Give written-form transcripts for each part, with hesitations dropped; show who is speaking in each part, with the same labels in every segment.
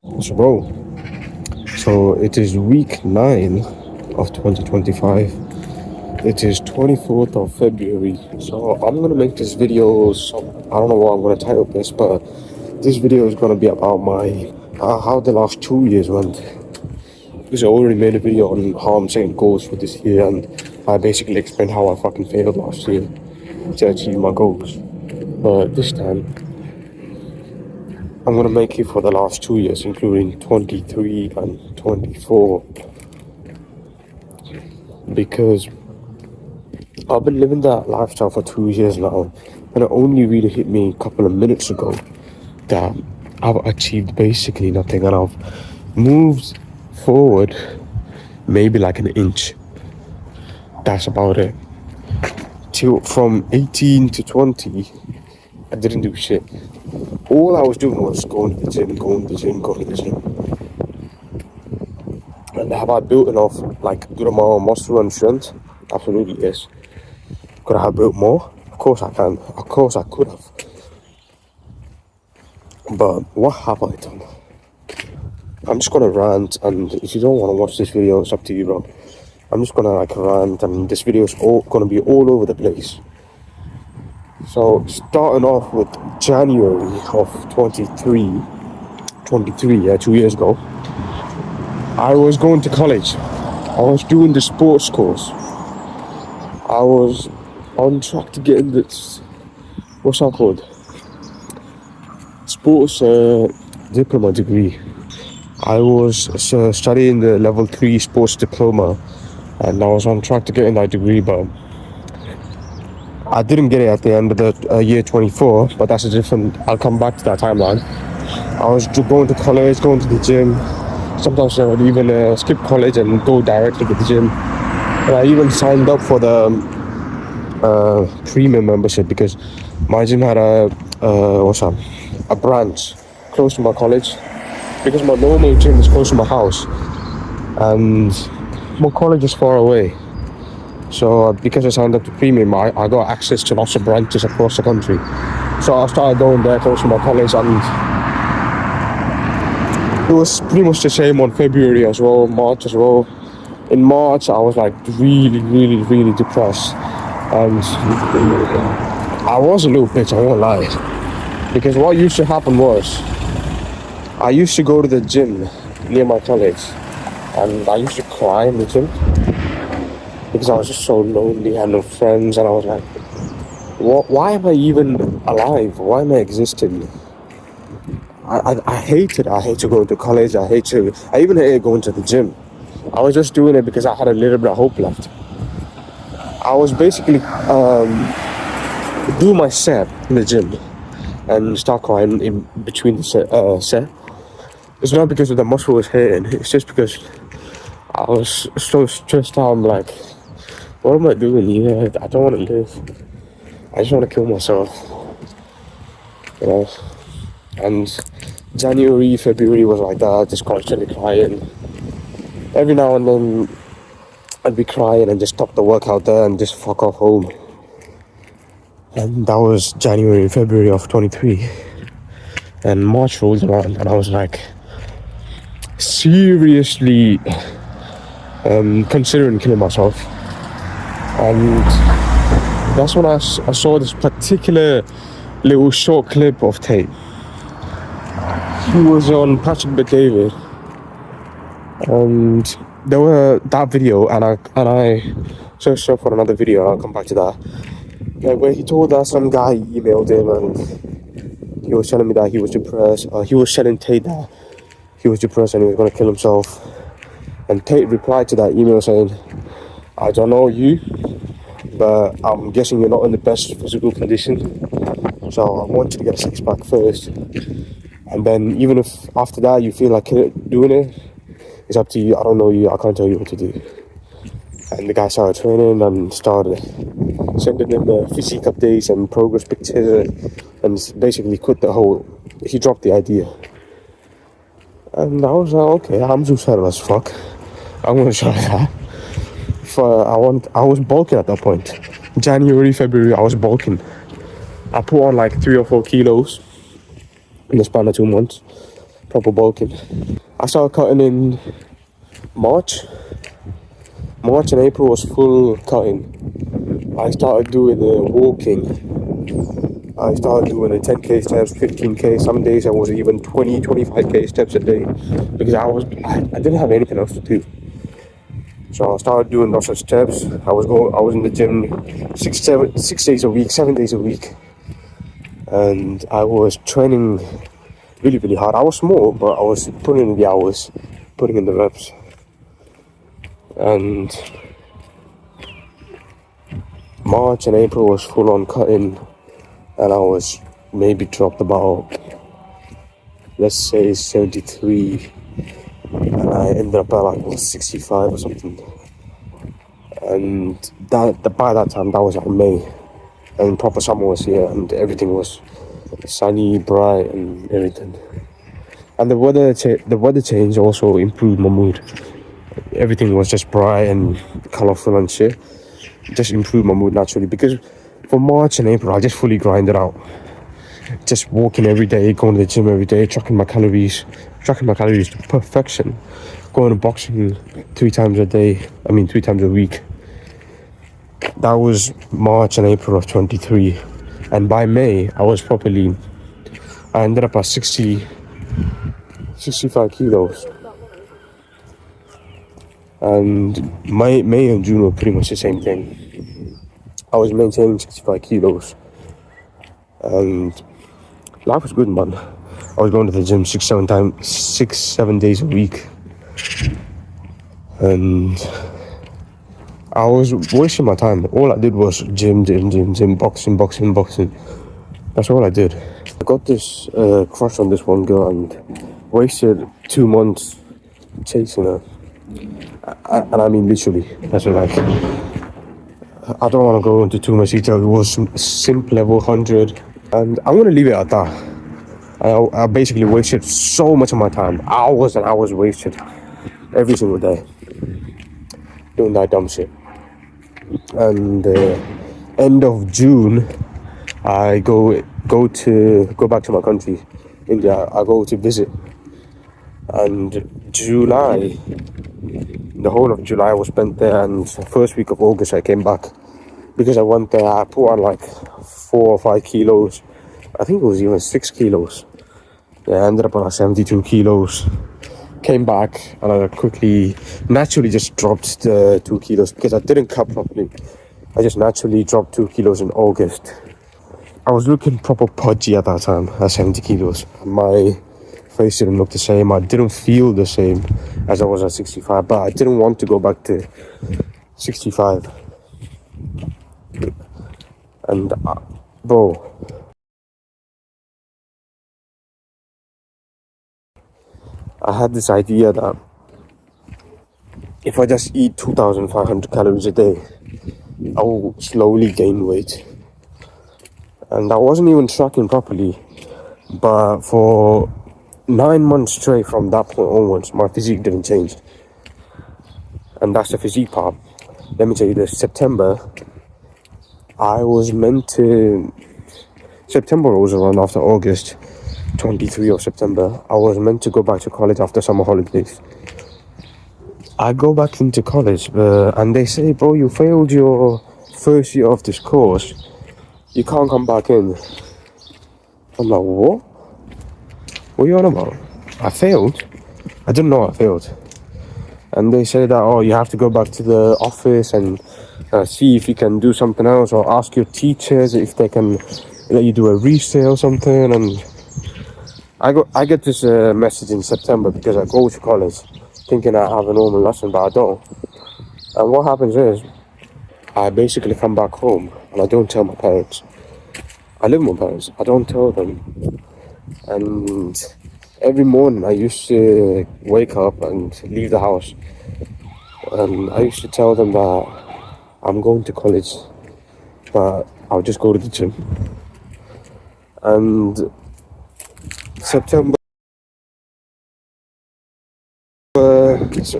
Speaker 1: So, bro, so it is week 9 of 2025. It is 24th of February. So I'm gonna make this video. I don't know what I'm gonna title this, but this video is gonna be about my how the last 2 years went. Because I already made a video on how I'm setting goals for this year, and I basically explained how I fucking failed last year to achieve my goals. But this time, I'm gonna make it for the last 2 years, including 23 and 24, because I've been living that lifestyle for 2 years now, and it only really hit me a couple of minutes ago that I've achieved basically nothing, and I've moved forward maybe like an inch. That's about it. From 18 to 20, I didn't do shit. All I was doing was going to the gym, going to the gym, going to the gym. And have I built enough, like, good amount of muscle and strength? Absolutely, yes. Could I have built more? Of course I can. Of course I could have. But what have I done? I'm just gonna rant, and if you don't want to watch this video, it's up to you, bro. I'm just gonna rant, and this video is gonna be all over the place. So starting off with January of 23, 2 years ago, I was going to college. I was doing the sports course. I was on track to get in this, what's that called? Sports diploma degree. I was studying the level 3 sports diploma, and I was on track to getting that degree, but I didn't get it at the end of the year 24, but that's a different, I'll come back to that timeline. I was going to college, going to the gym. Sometimes I would even skip college and go directly to the gym. And I even signed up for the premium membership because my gym had a branch close to my college. Because my normal gym is close to my house, and my college is far away. So because I signed up to premium, I got access to lots of branches across the country. So I started going there close to my college, and it was pretty much the same on February as well, March as well. In March, I was like really depressed, and I was a little bitch, I won't lie. Because what used to happen was, I used to go to the gym near my college, and I used to cry in the gym because I was just so lonely, I had no friends, and I was like, why am I even alive? Why am I existing? I hated it. I hated going to college. I even hated going to the gym. I was just doing it because I had a little bit of hope left. I was basically do my set in the gym and start crying in between the set. It's not because of the muscle was hurting, it's just because I was so stressed out. I'm like, what am I doing here? I don't want to live. I just want to kill myself. You know? And January, February was like that, just constantly crying. Every now and then, I'd be crying and just stop the workout there and just fuck off home. And that was January and February of 23. And March rolled around, and I was like, seriously considering killing myself. And that's when I saw this particular little short clip of Tate. He was on Patrick McDavid, and there were that video, and I searched up for another video, and I'll come back to that. Like, where he told that some guy emailed him, and he was telling me that he was depressed. He was telling Tate that he was depressed and he was going to kill himself. And Tate replied to that email saying, I don't know you, but I'm guessing you're not in the best physical condition. So I want you to get a six-pack first. And then even if after that you feel like doing it, it's up to you. I don't know you. I can't tell you what to do. And the guy started training and started sending him the physique updates and progress pictures, and basically he dropped the idea. And I was like, okay, I'm suicidal as fuck. I'm gonna try that. I was bulking at that point. January, February, I was bulking. I put on like 3 or 4 kilos in the span of 2 months. proper bulking. I started cutting in March. March and April was full cutting. I started doing the walking. I started doing the 10k steps, 15k. Some days I was even 20, 25k steps a day because I didn't have anything else to do. So I started doing lots of steps. I was in the gym 6 days a week, 7 days a week, and I was training really, really hard. I was small, but I was putting in the hours, putting in the reps, and March and April was full on cutting, and I was maybe dropped about, let's say, 73, and I ended up at like 65 or something. And by that time, that was like May, and proper summer was here, and everything was sunny, bright, and everything. And the weather change also improved my mood. Everything was just bright and colorful and shit. It just improved my mood naturally, because for March and April I just fully grinded out, just walking every day, going to the gym every day, tracking my calories to perfection, going to boxing 3 times a week. That was March and April of 23, and by May I ended up at 65 kilos, and May and June were pretty much the same thing. I was maintaining 65 kilos, and life was good, man. I was going to the gym 7 days a week, and I was wasting my time. All I did was gym, boxing. That's all I did. I got this crush on this one girl and wasted 2 months chasing her. And I mean literally. That's what I don't want to go into too much detail. It was simp level 100, and I'm going to leave it at that. I basically wasted so much of my time. Hours and hours wasted every single day doing that dumb shit. And end of June, I go back to my country, India. I go to visit, and July, the whole of July was spent there, and the first week of August I came back. Because I went there, I put on like 4 or 5 kilos. I think it was even 6 kilos. Yeah, I ended up on like 72 kilos. Came back and I naturally just dropped the 2 kilos because I didn't cut properly. I just naturally dropped 2 kilos in August. I was looking proper pudgy at that time at 70 kilos. My face didn't look the same. I didn't feel the same as I was at 65, but I didn't want to go back to 65. And bro, I had this idea that if I just eat 2,500 calories a day, I will slowly gain weight. And I wasn't even tracking properly, but for 9 months straight from that point onwards, my physique didn't change. And that's the physique part. Let me tell you this, September was around after August 23 of September. I was meant to go back to college after summer holidays. I go back into college, and they say, bro, you failed your first year of this course. You can't come back in. I'm like, what? What are you on about? I failed? I didn't know I failed. And they say that, oh, you have to go back to the office and see if you can do something else, or ask your teachers if they can let you do a resale or something. And I get this message in September because I go to college thinking I have a normal lesson, but I don't. And what happens is, I basically come back home and I don't tell my parents. I live with my parents. I don't tell them. And every morning I used to wake up and leave the house. And I used to tell them that I'm going to college, but I'll just go to the gym. And September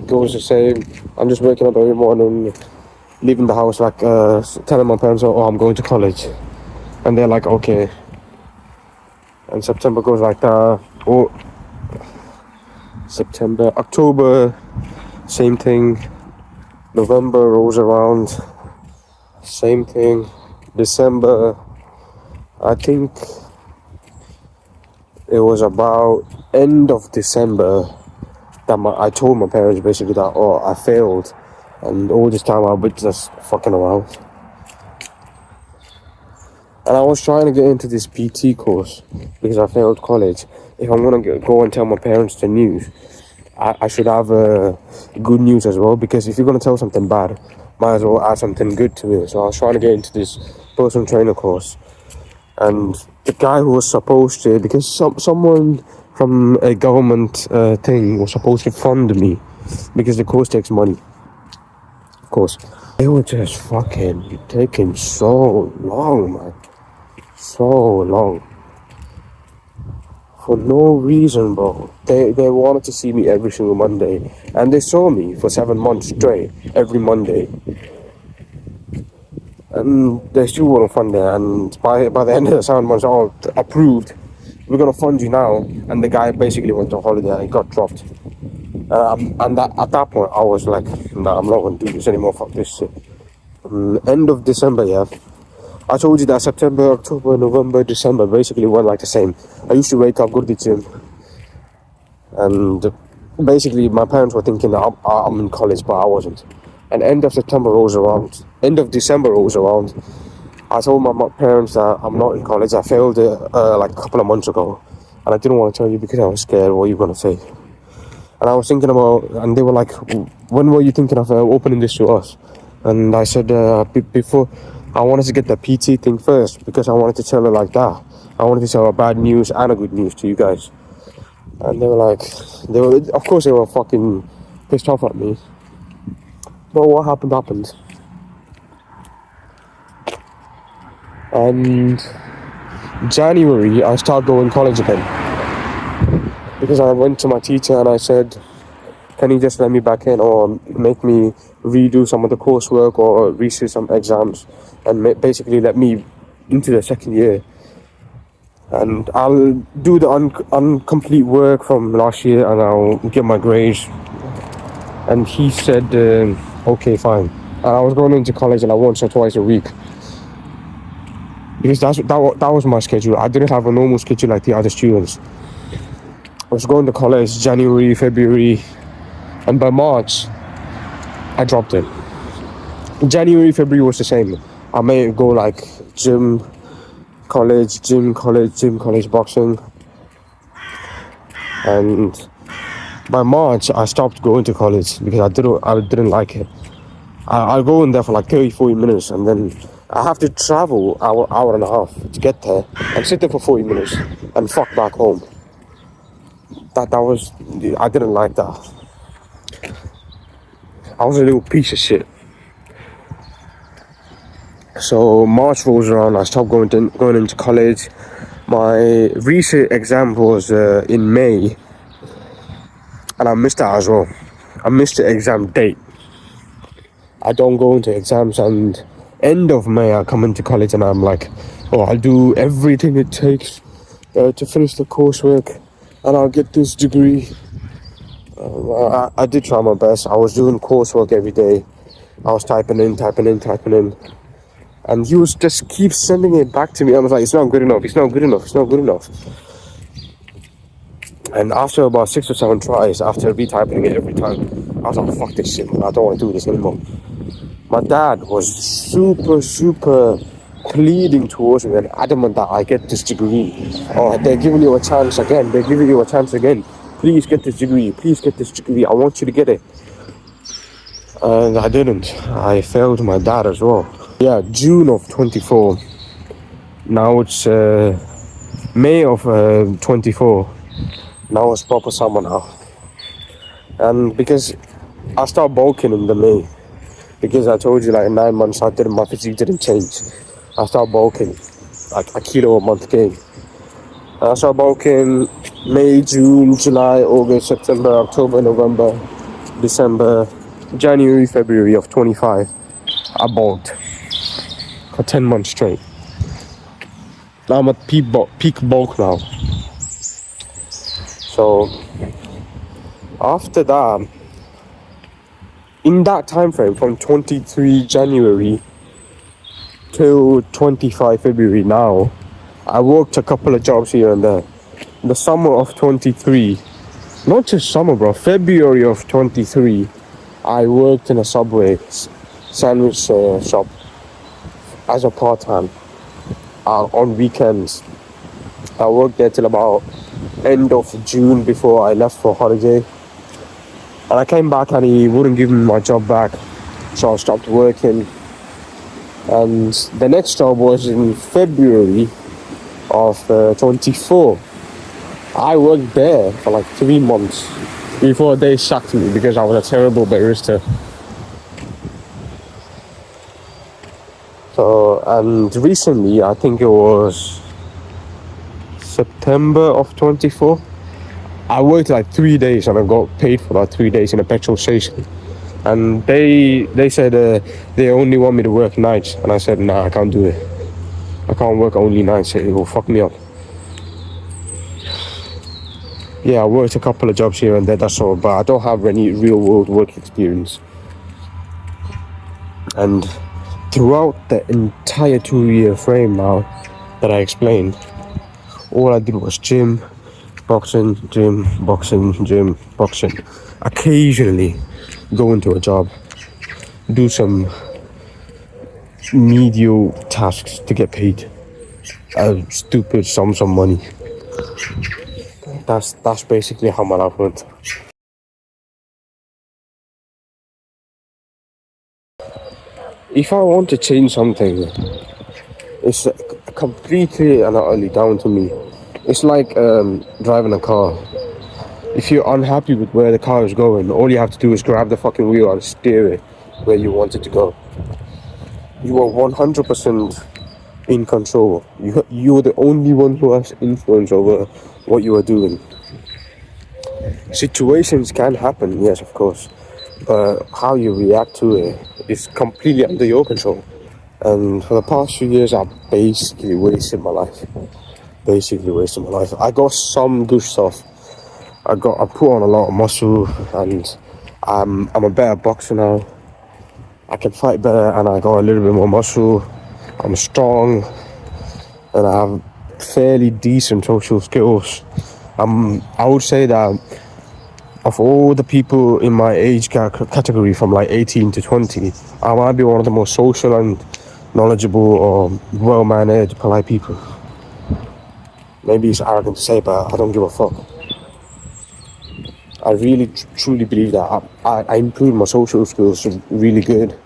Speaker 1: goes the same. I'm just waking up every morning, leaving the house, like telling my parents, oh, I'm going to college. And they're like, okay. And September goes like that. September, October, same thing. November rolls around, same thing. December, I think it was about end of December that I told my parents basically that, oh, I failed, and all this time I've been just fucking around. And I was trying to get into this PT course because I failed college. If I'm gonna go and tell my parents the news, I should have good news as well, because if you're gonna tell something bad, might as well add something good to it. So I was trying to get into this personal trainer course, and the guy who was supposed to, because someone from a government thing was supposed to fund me, because the course takes money, of course. They were just fucking taking so long, man. So long. For no reason, bro. They wanted to see me every single Monday. And they saw me for 7 months straight, every Monday. And they still wouldn't fund it. And by the end of the 7 months, oh, approved. We're going to fund you now. And the guy basically went on holiday and he got dropped. And at that point, I was like, nah, I'm not going to do this anymore. Fuck this shit. End of December, yeah. I told you that September, October, November, December basically went like the same. I used to wake up, go to the gym, and basically my parents were thinking that I'm in college, but I wasn't. And end of September rolls around, end of December rolls around. I told my parents that I'm not in college. I failed it like a couple of months ago, and I didn't want to tell you because I was scared what you're gonna say. And I was thinking about, and they were like, when were you thinking of opening this to us? And I said, before, I wanted to get the PT thing first, because I wanted to tell her like that. I wanted to tell her bad news and a good news to you guys. And they were like, of course they were fucking pissed off at me. But what happened. And January, I started going to college again. Because I went to my teacher and I said, can you just let me back in, or make me redo some of the coursework, or resit some exams, and basically let me into the second year. And I'll do the incomplete work from last year and I'll get my grades. And he said, okay, fine. And I was going into college like once or twice a week. Because that was my schedule. I didn't have a normal schedule like the other students. I was going to college January, February, and by March, I dropped it. January, February was the same. I may go like gym, college, boxing. And by March, I stopped going to college because I didn't like it. I'll go in there for like 30-40 minutes, and then I have to travel hour and a half to get there and sit there for 40 minutes and fuck back home. I didn't like that. I was a little piece of shit. So March rolls around, I stopped going into college. My resit exam was in May, and I missed that as well. I missed the exam date. I don't go into exams, and end of May I come into college and I'm like, oh, I'll do everything it takes to finish the coursework, and I'll get this degree. I did try my best. I was doing coursework every day. I was typing in. And he was just keep sending it back to me. I was like, it's not good enough. And after about 6 or 7 tries, after retyping it every time, I was like, fuck this shit, man. I don't want to do this anymore. My dad was super pleading towards me and adamant that I get this degree. Oh, they're giving you a chance again. Please get this degree. I want you to get it. And I didn't. I failed my dad as well. Yeah, June of 24. Now it's May of 24. Now it's proper summer now. And because I started bulking in the May, because I told you like in 9 months my physique didn't change. I started bulking, like a kilo a month gain. And I started bulking May, June, July, August, September, October, November, December, January, February of 25. I bulked for 10 months straight. Now I'm at peak bulk now. So After that, in that time frame from 23 January till 25 February now, I worked a couple of jobs here and there. The summer of 23, not just summer, bro, February of 23, I worked in a Subway sandwich shop as a part-time on weekends. I worked there till about end of June before I left for holiday. And I came back and he wouldn't give me my job back, so I stopped working. And the next job was in February of 24. I worked there for like 3 months before they sacked me because I was a terrible barista. So, and recently, I think it was September of 24, I worked like 3 days and I got paid for that 3 days in a petrol station. And they said they only want me to work nights, and I said nah, I can't do it. I can't work only nights, it will fuck me up. Yeah, I worked a couple of jobs here and there, that's all, but I don't have any real world work experience. And throughout the entire 2-year frame now that I explained, all I did was gym, boxing, gym, boxing, gym, boxing. Occasionally go into a job, do some medial tasks to get paid a stupid sums of money. That's basically how my life went. If I want to change something, it's completely and utterly down to me. It's like driving a car. If you're unhappy with where the car is going, all you have to do is grab the fucking wheel and steer it where you want it to go. You are 100% in control. You're the only one who has influence over what you are doing. Situations can happen, yes, of course, but how you react to it is completely under your control. And for the past few years, I've basically wasted my life. I got some good stuff. I put on a lot of muscle, and I'm a better boxer now. I can fight better, and I got a little bit more muscle. I'm strong, and I have fairly decent social skills. I would say that of all the people in my age category from like 18 to 20, I might be one of the most social and knowledgeable or well-mannered, polite people. Maybe it's arrogant to say, but I don't give a fuck. I really truly believe that I improved my social skills really good.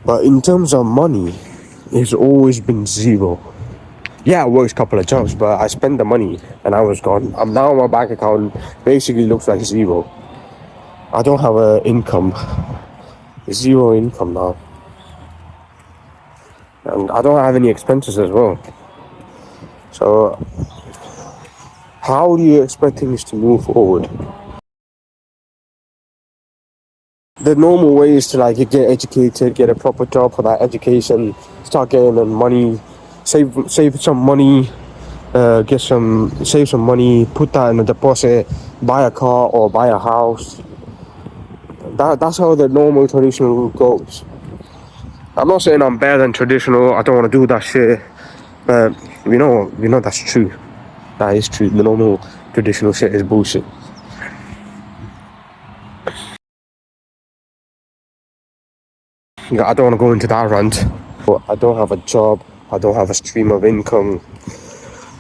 Speaker 1: But in terms of money, it's always been zero. Yeah, I worked a couple of jobs, but I spent the money and I was gone. Now my bank account basically looks like zero. I don't have an income. Zero income now. And I don't have any expenses as well. So, how do you expect things to move forward? The normal way is to like get educated, get a proper job for that education, start getting money, save some money, save some money, put that in a deposit, buy a car or buy a house. That's how the normal traditional route goes. I'm not saying I'm better than traditional. I don't want to do that shit, but we know that's true. That is true. The normal traditional shit is bullshit. I don't want to go into that rant. But I don't have a job. I don't have a stream of income.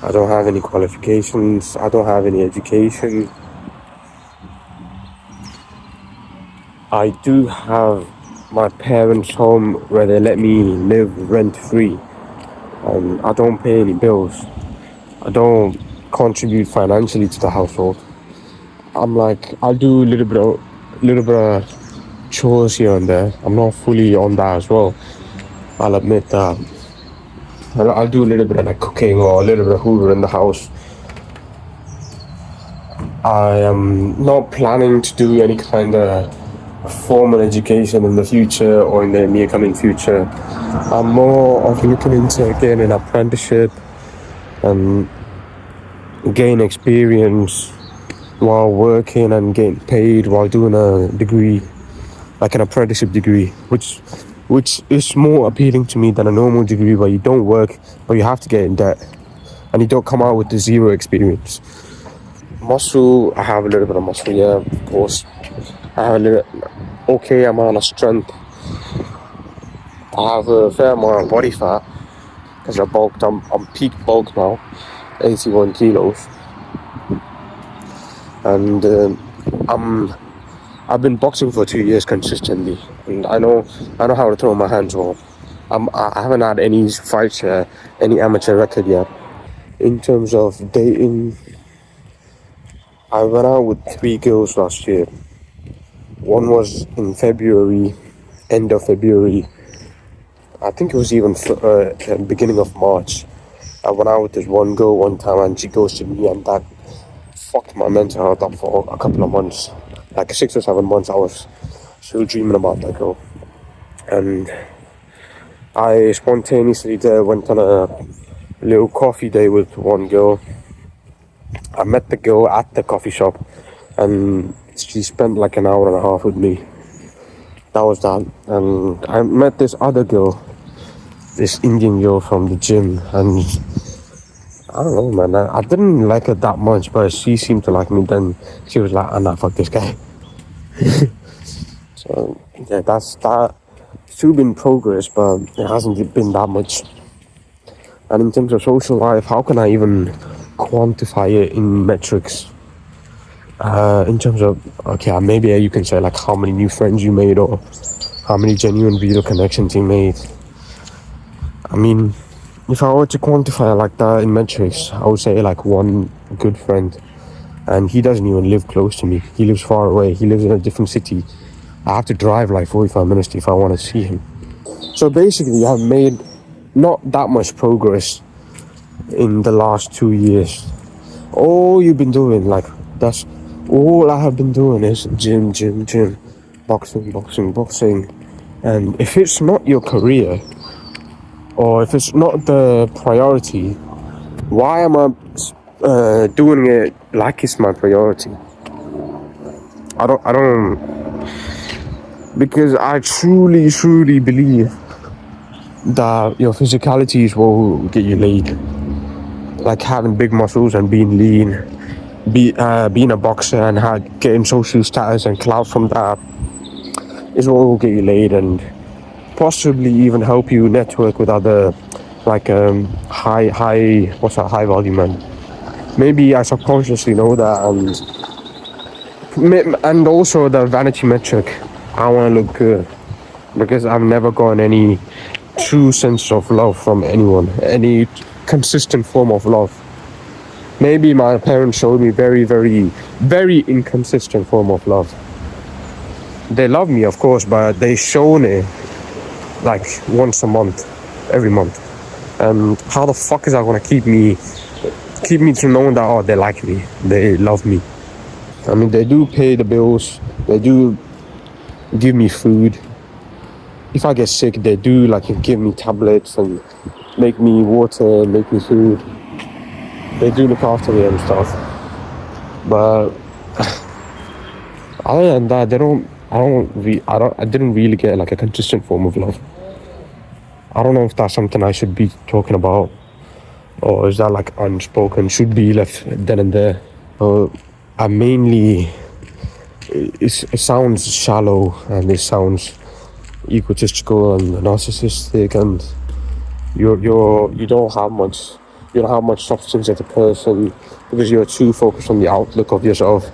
Speaker 1: I don't have any qualifications. I don't have any education. I do have my parents' home where they let me live rent-free. I don't pay any bills. I don't contribute financially to the household. I'll do a little bit of chores here and there. I'm not fully on that as well. I'll admit that. I'll do a little bit of like cooking or a little bit of hoover in the house. I am not planning to do any kind of formal education in the future or in the near coming future. I'm more of looking into getting an apprenticeship and gain experience while working and getting paid while doing a degree, like an apprenticeship degree, which is more appealing to me than a normal degree where you don't work but you have to get in debt and you don't come out with the zero experience. Muscle, I have a little bit of muscle, yeah, of course. I have a little okay amount of strength. I have a fair amount of body fat because I bulked. I'm peak bulk now, 81 kilos, and I've been boxing for 2 years consistently, and I know how to throw my hands well. I haven't had any fights, any amateur record yet. In terms of dating, I went out with 3 girls last year. One was in February, end of February. I think it was even beginning of March. I went out with this one girl one time and she ghosted me, and that fucked my mental health up for a couple of months. Like 6 or 7 months, I was still dreaming about that girl. And I spontaneously went on a little coffee day with one girl. I met the girl at the coffee shop and she spent like an hour and a half with me. That was that. And I met this other girl, this Indian girl from the gym, and I don't know, man. I didn't like her that much, but she seemed to like me. Then she was like, "Ah, nah, fuck this guy." So yeah, that's that. Still been progress, but it hasn't been that much. And in terms of social life, how can I even quantify it in metrics? In terms of, okay, maybe you can say like how many new friends you made or how many genuine real connections you made. I mean, if I were to quantify it like that in metrics, I would say like one good friend, and he doesn't even live close to me. He lives far away. He lives in a different city. I have to drive like 45 minutes if I want to see him. So basically, I've made not that much progress in the last 2 years. All you've been doing, like, that's all I have been doing is gym, gym, gym, boxing, boxing, boxing. And if it's not your career, or if it's not the priority, why am I doing it like it's my priority? I don't, because I truly, truly believe that your physicalities will get you laid. Like having big muscles and being lean, being a boxer and getting social status and clout from that is what will get you laid and possibly even help you network with other like high volume men. Maybe I subconsciously know that, and also the vanity metric. I want to look good because I've never gotten any true sense of love from anyone, any consistent form of love. Maybe my parents showed me very, very, very inconsistent form of love. They love me, of course, but they shown it like once a month, every month. And how the fuck is that gonna keep me to knowing that, oh, they like me, they love me? I mean, they do pay the bills, they do give me food. If I get sick, they do like give me tablets and make me water, make me food. They do look after me and stuff. But other than that, I didn't really get like a consistent form of love. I don't know if that's something I should be talking about, or is that like unspoken, should be left then and there. I mainly, it sounds shallow and it sounds egotistical and narcissistic, and you don't have much substance as a person because you're too focused on the outlook of yourself.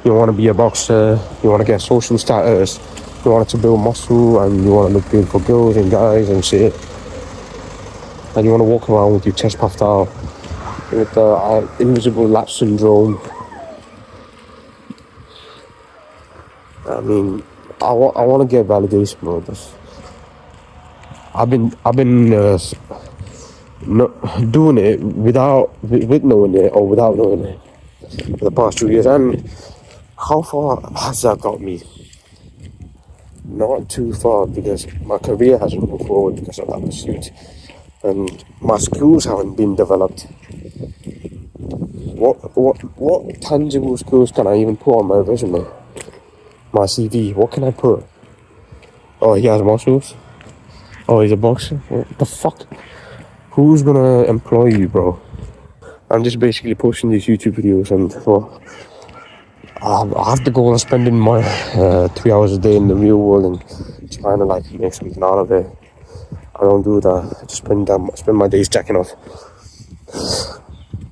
Speaker 1: You want to be a boxer, you want to get social status, you want to build muscle, and you want to look good for girls and guys and shit. And you want to walk around with your chest puffed out with the invisible latch syndrome. I mean, I want to get validation, bro. I've been doing it with knowing it or without knowing it for the past 2 years. And how far has that got me? Not too far, because my career hasn't moved forward because of that pursuit, and my skills haven't been developed. What tangible skills can I even put on my resume? My CV. What can I put? Oh, he has muscles. Oh, he's a boxer. What the fuck? Who's gonna employ you, bro? I'm just basically posting these YouTube videos, and well, I have the goal of spending my 3 hours a day in the real world and trying to like make something out of it. I don't do that. I just spend my days jacking off.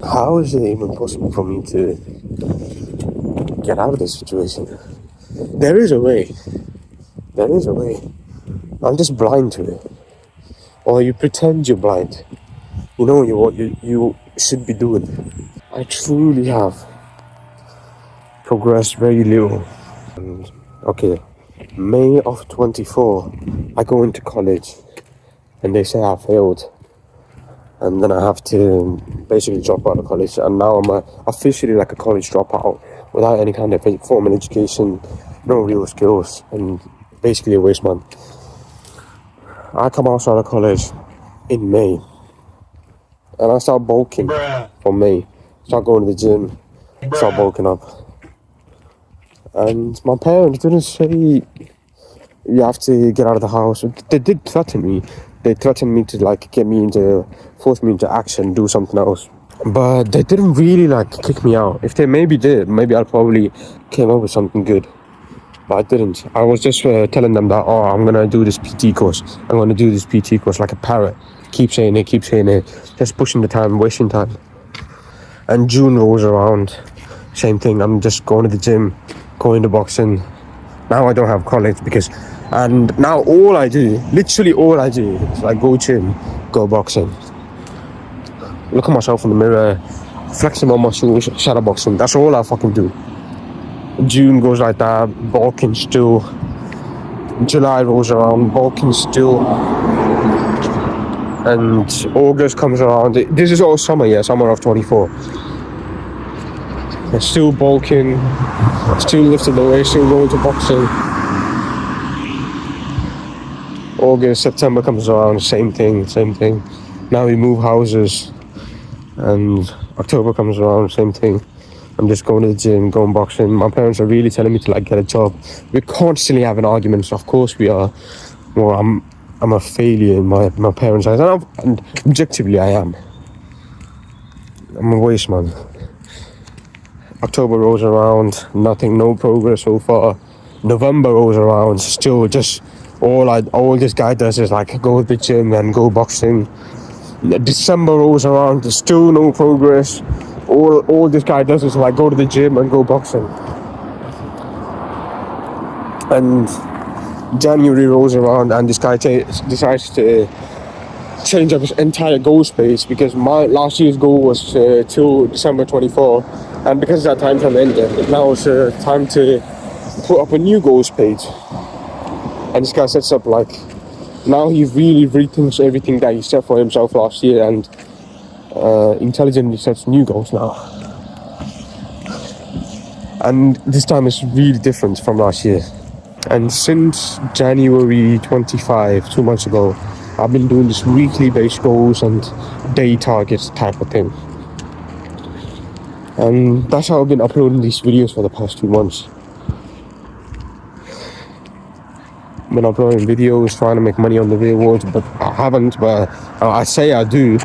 Speaker 1: How is it even possible for me to get out of this situation? There is a way. There is a way. I'm just blind to it. Or you pretend you're blind. You know what you should be doing. I truly have progressed very little. Okay, May of 24, I go into college and they say I failed. And then I have to basically drop out of college. And now I'm officially like a college dropout without any kind of formal education, no real skills, and basically a waste man. I come outside of college in May and I start bulking from May. Start going to the gym, start bulking up. And my parents didn't say you have to get out of the house. They did threaten me. They threatened me to like force me into action, do something else. But they didn't really like kick me out. If they maybe did, maybe I probably came up with something good. But I didn't. I was just telling them that, oh, I'm gonna do this PT course. I'm gonna do this PT course like a parrot. Keep saying it, just pushing the time, wasting time. And June rolls around, same thing. I'm just going to the gym, going to boxing. Now I don't have college and now literally all I do is like go gym, go boxing. Look at myself in the mirror, flexing my muscles, shadow boxing. That's all I fucking do. June goes like that, bulking still. July rolls around, bulking still. And August comes around. This is all summer, yeah, summer of 24. I'm still bulking, still lifting the weight, still going to boxing. August, September comes around, same thing. Now we move houses, and October comes around, same thing. I'm just going to the gym, going boxing. My parents are really telling me to like get a job. We're constantly having arguments. Of course we are. Well, I'm a failure in my parents' eyes, and objectively I am. I'm a waste man. October rolls around, nothing, no progress so far. November rolls around, still just all this guy does is like go to the gym and go boxing. December rolls around, there's still no progress. All this guy does is like go to the gym and go boxing. And January rolls around and this guy decides to change up his entire goal space because my last year's goal was till December 24, and because that time frame ended, now it's time to put up a new goals page. And this guy sets up like, now he really rethinks everything that he set for himself last year and intelligently sets new goals now. And this time it's really different from last year. And since January 25, 2 months ago, I've been doing this weekly based goals and day targets type of thing. And that's how I've been uploading these videos for the past 2 months. I've been uploading videos, trying to make money on the real world, but I haven't, but I say I do.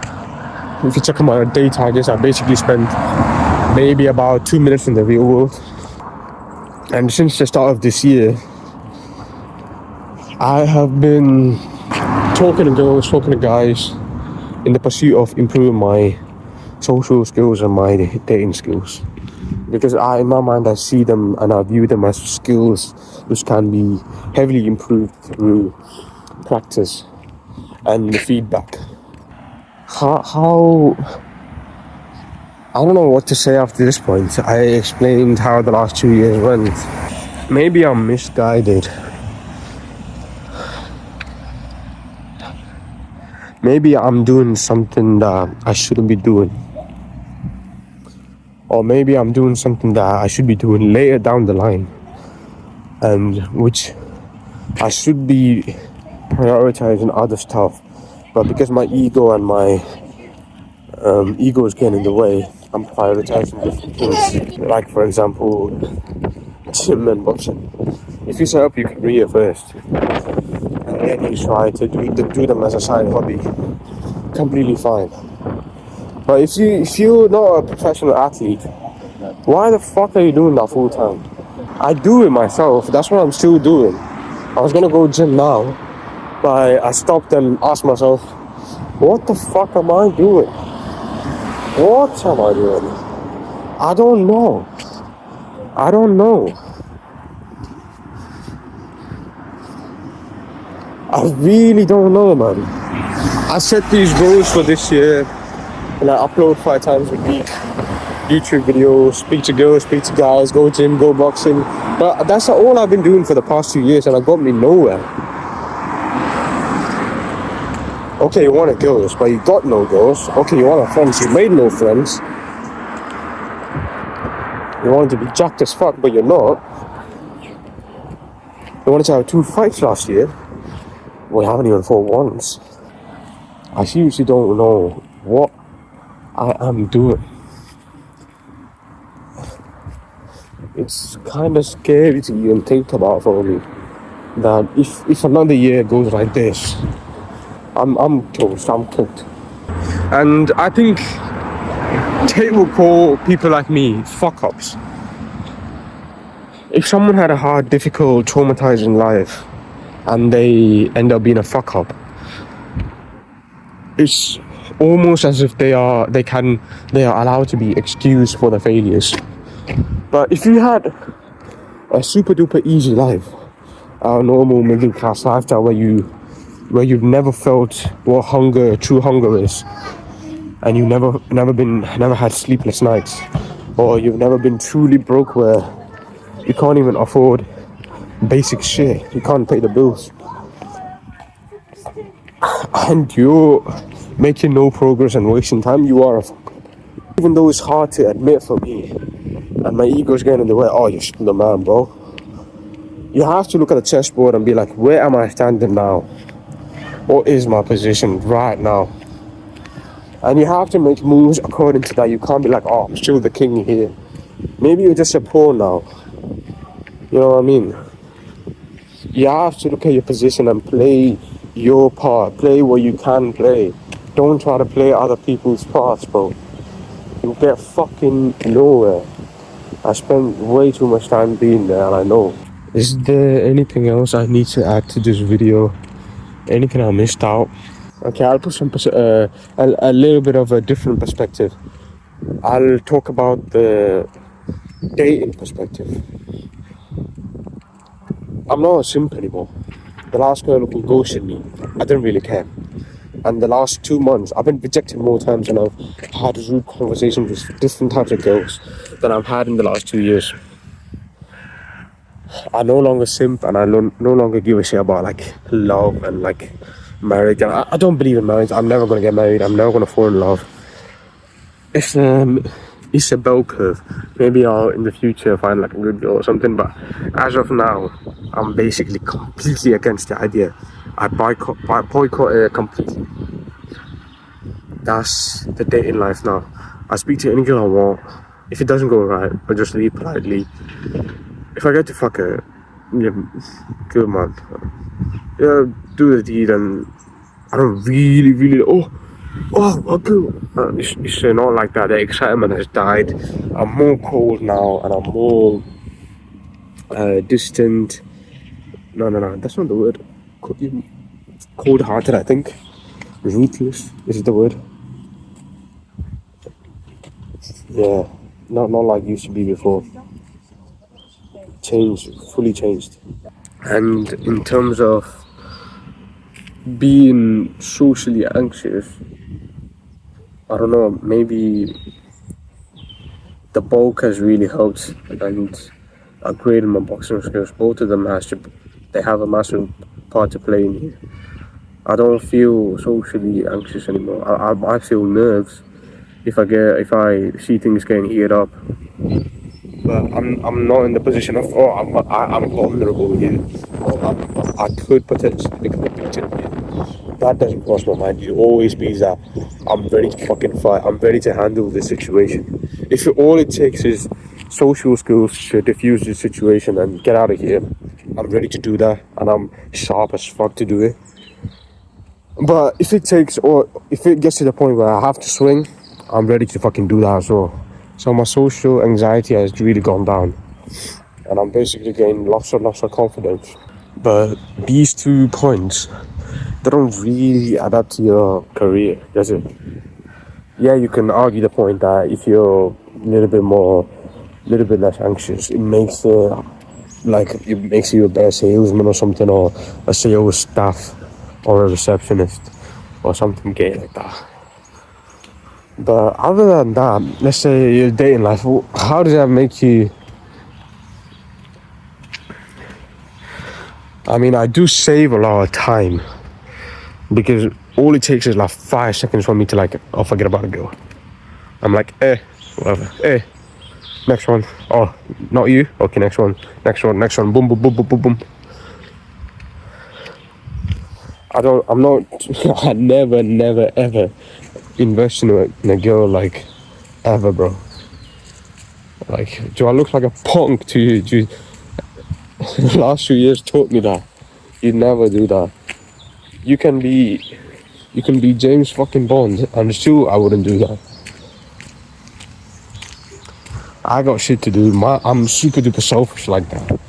Speaker 1: If you check on my day targets, I basically spend maybe about 2 minutes in the real world. And since the start of this year, I have been talking to girls, talking to guys in the pursuit of improving my social skills and my dating skills. Because in my mind, I see them and I view them as skills which can be heavily improved through practice and feedback. How I don't know what to say after this point. I explained how the last 2 years went. Maybe I'm misguided. Maybe I'm doing something that I shouldn't be doing. Or maybe I'm doing something that I should be doing later down the line. And which I should be prioritizing other stuff. But because my ego and my ego is getting in the way, I'm prioritizing different things. Like, for example, gym and boxing. If you set up your career first, and then you try to do them as a side hobby, completely fine. But if you're not a professional athlete, why the fuck are you doing that full time? I do it myself. That's what I'm still doing. I was gonna go gym now, but I stopped and asked myself, what the fuck am I doing? What am I doing? I don't know. I don't know. I really don't know, man. I set these goals for this year, and I upload 5 times a week. YouTube videos, speak to girls, speak to guys, go gym, go boxing. But that's all I've been doing for the past 2 years, and it got me nowhere. Okay, you wanted girls, but you got no girls. Okay, you wanted friends, you made no friends. You wanted to be jacked as fuck, but you're not. You wanted to have 2 fights last year. We haven't even fought once. I seriously don't know what I am doing. It's kind of scary to even think about for me. That if another year goes like this, I'm toast, I'm cooked. And I think Tate will call people like me fuck-ups. If someone had a hard, difficult, traumatizing life and they end up being a fuck-up, it's almost as if they are allowed to be excused for their failures. But if you had a super duper easy life, a normal middle class lifestyle where you've never felt what true hunger is, and you've never had sleepless nights, or you've never been truly broke where you can't even afford basic shit, you can't pay the bills, and you're making no progress and wasting time, you are a fuck up. Even though it's hard to admit for me, and my ego's getting in the way, oh, you're still the man, bro. You have to look at the chessboard and be like, where am I standing now? What is my position right now? And you have to make moves according to that. You can't be like, oh, I'm still the king here. Maybe you're just a pawn now. You know what I mean? You have to look at your position and play your part. Play what you can play. Don't try to play other people's parts, bro. You'll get fucking nowhere. I spent way too much time being there, and I know. Is there anything else I need to add to this video? Anything I missed out? Okay, I'll put a little bit of a different perspective. I'll talk about the dating perspective. I'm not a simp anymore. The last girl who ghosted me, I didn't really care. And the last 2 months, I've been rejected more times than I've had rude conversations with different types of girls than I've had in the last 2 years. I no longer simp, and I no longer give a shit about like love and like marriage. And I don't believe in marriage. I'm never gonna get married. I'm never gonna fall in love. It's a bell curve. Maybe I'll in the future find like a good girl or something. But as of now, I'm basically completely against the idea. I boycott it completely. That's the dating life now. I speak to any girl I want. If it doesn't go right, I just leave politely. If I get to fuck her, yeah, good man. Yeah, do the deed, and I don't really. Oh, good. It's not like that. The excitement has died. I'm more cold now, and I'm more distant. No, that's not the word. Cold-hearted, I think. Ruthless is the word. Yeah, not like used to be before. Fully changed. And in terms of being socially anxious, I don't know, maybe the bulk has really helped and upgraded my boxing skills. Both of them they have a massive part to play in here. I don't feel socially anxious anymore. I feel nerves if I see things getting heated up. But I'm not in the position of I'm vulnerable here. I could potentially become a victim here. that doesn't cross my mind. It always be that I'm ready to fucking fight. I'm ready to handle the situation. If all it takes is social skills to diffuse the situation and get out of here, I'm ready to do that, and I'm sharp as fuck to do it. But if it takes, or if it gets to the point where I have to swing, I'm ready to fucking do that as well. So my social anxiety has really gone down, and I'm basically gaining lots of confidence. But these 2 points, they don't really add up to your career, does it? Yeah, you can argue the point that if you're a little bit less anxious, it makes you a better salesman or something, or a sales staff, or a receptionist, or something gay like that. But other than that, let's say your dating life, how does that make you? I mean, I do save a lot of time, because all it takes is like 5 seconds for me to like, oh, forget about a girl. I'm like, whatever, next one. Oh, not you? Okay, next one, boom, boom, boom, boom, boom, boom. I'm not, I never, ever invest in a girl, like, ever, bro. Like, do I look like a punk to you? The last few years taught me that. You never do that. You can be James fucking Bond, and still I wouldn't do that. I got shit to do. I'm super duper selfish like that.